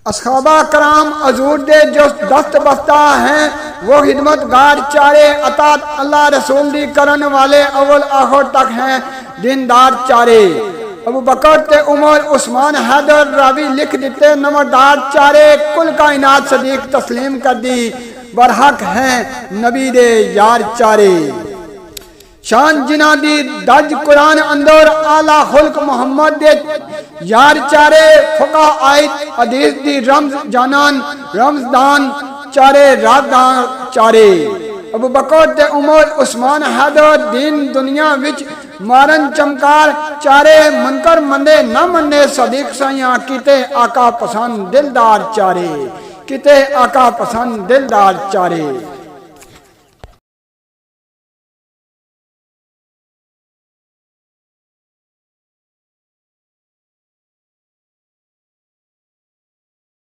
असहाबा कराम हजूर दे जो दस्त बस्ता हैं वो खिदमतगार चारे अतात अल्लाह रसूल दी करन वाले अव्वल आखिर तक हैं दीनदार चारे। अबू बकर ते उमर उस्मान हैदर रावी लिख दिते नमरदार चारे कुल कायनात सदीक तस्लीम कर दी बरहक हैं नबी दे यार चारे। शान जिना दी दज कुरान अंदर आला खुल्क मोहम्मद दे यार चारे फुका आयत हदीस दी रमज जानन रमजदान चारे राजदान चारे। अबू बकर ते उमर उस्मान हैदर दीन दुनिया विच मारन चमकार चारे मनकर मंदे न मन्ने सदीक साइयां किते आका पसंद दिलदार चारे किते आका पसंद दिलदार चारे।